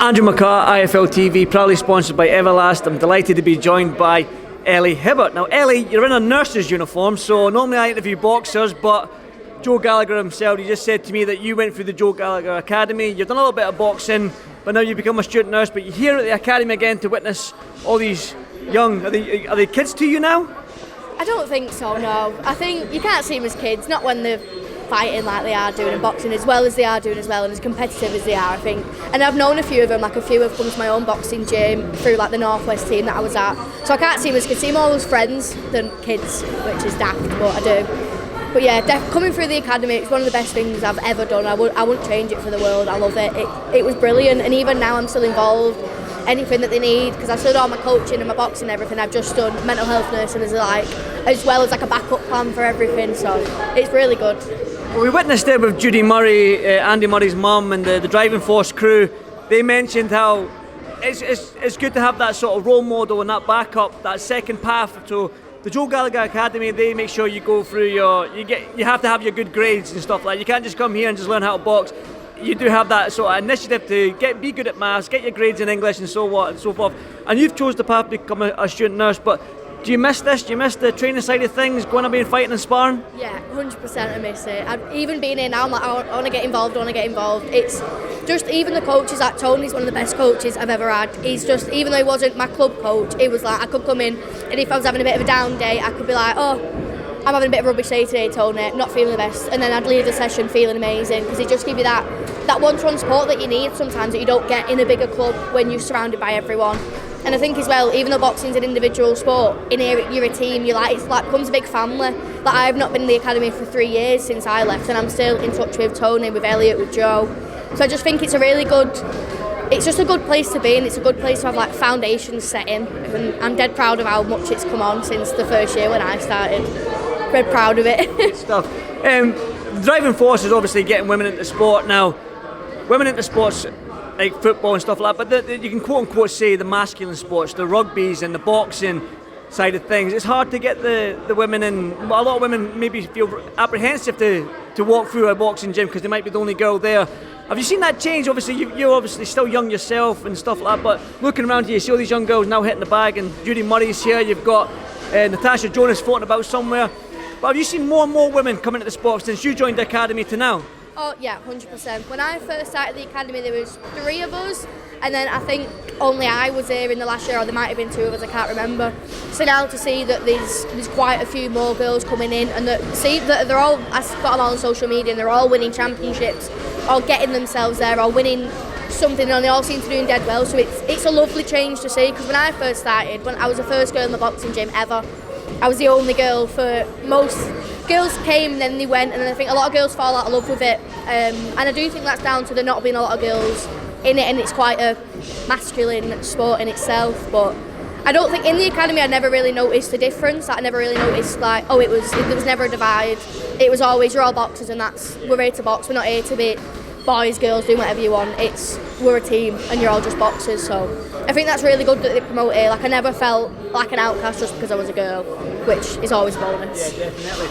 Andrew McCART, IFL TV, proudly sponsored by Everlast. I'm delighted to be joined by Ellie Hibbert. Now, Ellie, you're in a nurse's uniform, so normally I interview boxers, but Joe Gallagher himself, he just said to me that you went through the Joe Gallagher Academy, you've done a little bit of boxing, but now you've become a student nurse, but you're here at the academy again to witness all these young, are they kids to you now? I don't think so, no. I think you can't see them as kids, not when they're fighting like they are doing in boxing, as well as they are doing as well, and as competitive as they are, I think. And I've known a few of them, like a few have come to my own boxing gym through like the Northwest team that I was at. So I can't see them as kids, see them all as friends than kids, which is daft, but I do. But yeah, coming through the academy, it's one of the best things I've ever done. I wouldn't change it for the world. I love it. It was brilliant, and even now I'm still involved. Anything that they need, because I've still done all my coaching and my boxing and everything. I've just done mental health nursing as well as like a backup plan for everything. So it's really good. Well, we witnessed it with Judy Murray, Andy Murray's mum, and the Driving Force crew. They mentioned how it's good to have that sort of role model and that backup, that second path. So the Joe Gallagher Academy, they make sure you go through you have to have your good grades and stuff like that. You can't just come here and just learn how to box. You do have that sort of initiative to be good at maths, get your grades in English and so on and so forth. And you've chose the path to become a student nurse, but do you miss this? Do you miss the training side of things, going and being fighting and sparring? Yeah, 100% I miss it. Even being here now, I'm like, I want to get involved, It's just, even the coaches, like Tony's one of the best coaches I've ever had. He's just, even though he wasn't my club coach, it was like I could come in, and if I was having a bit of a down day, I could be like, oh, I'm having a bit of a rubbish day today, Tony, not feeling the best, and then I'd leave the session feeling amazing, because he just give you that one-to-one support that you need sometimes that you don't get in a bigger club when you're surrounded by everyone. And I think as well, even though boxing's an individual sport, in here you're a team, it's like becomes a big family. Like, I've not been in the academy for 3 years since I left, and I'm still in touch with Tony, with Elliot, with Joe. So I just think it's just a good place to be, and it's a good place to have like foundations set in. And I'm dead proud of how much it's come on since the first year when I started. Dead proud of it. Good stuff. The Driving Force is obviously getting women into sport now. Women into sports like football and stuff like that, but you can quote unquote say the masculine sports, the rugbies and the boxing side of things. It's hard to get the women in. A lot of women maybe feel apprehensive to walk through a boxing gym because they might be the only girl there. Have you seen that change? Obviously, you're obviously still young yourself and stuff like that, but looking around here, you see all these young girls now hitting the bag, and Judy Murray's here, you've got Natasha Jonas floating about somewhere. But have you seen more and more women coming into the sport since you joined the academy to now? Oh yeah, 100%. When I first started the academy, there was 3 of us, and then I think only I was here in the last year, or there might have been 2 of us, I can't remember. So now to see that there's quite a few more girls coming in, and that they're all, I've got them all on social media, and they're all winning championships, or getting themselves there, or winning something, and they all seem to be doing dead well. So it's a lovely change to see, because when I first started, when I was the first girl in the boxing gym ever, I was the only girl for most. Girls came, then they went, and I think a lot of girls fall out of love with it. And I do think that's down to there not being a lot of girls in it, and it's quite a masculine sport in itself. But I don't think in the academy I never really noticed the difference. I never really noticed there was never a divide. It was always, you're all boxers, and we're here to box. We're not here to be boys, girls, doing whatever you want. We're a team, and you're all just boxers. So I think that's really good that they promote it. Like, I never felt like an outcast just because I was a girl, which is always a bonus. Yeah, definitely.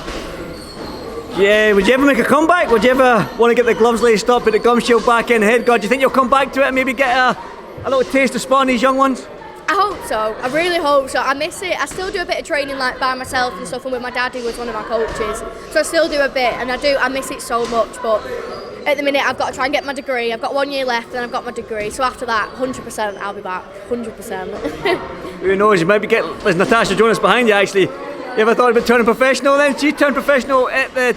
Yeah, would you ever make a comeback? Would you ever want to get the gloves laced up and the gum shield back in head? God, do you think you'll come back to it and maybe get a little taste of sparring these young ones? I hope so. I really hope so. I miss it. I still do a bit of training like by myself and stuff, and with my dad, who was one of my coaches. So I still do a bit, and I miss it so much. But at the minute, I've got to try and get my degree. I've got 1 year left, and I've got my degree. So after that, 100%, I'll be back. 100%. Who knows? You might there's Natasha Jonas behind you, actually. You ever thought about turning professional then? She turned professional at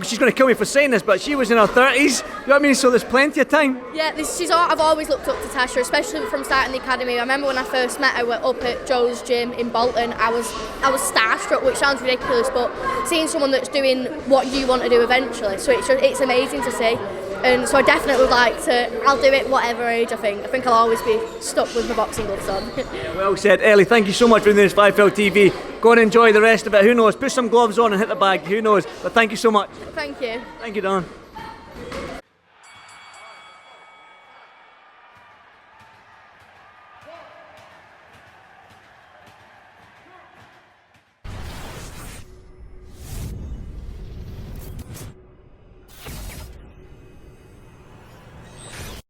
she's going to kill me for saying this, but she was in her 30s. You know what I mean? So there's plenty of time. Yeah, I've always looked up to Tasha, especially from starting the academy. I remember when I first met her up at Joe's gym in Bolton, I was starstruck, which sounds ridiculous, but seeing someone that's doing what you want to do eventually, so it's amazing to see. And so I definitely would like to, I'll do it whatever age I think. I think I'll always be stuck with my boxing gloves on. Well said. Ellie, thank you so much for doing this for IFL TV. Go and enjoy the rest of it. Who knows? Put some gloves on and hit the bag. Who knows? But thank you so much. Thank you. Thank you, Don.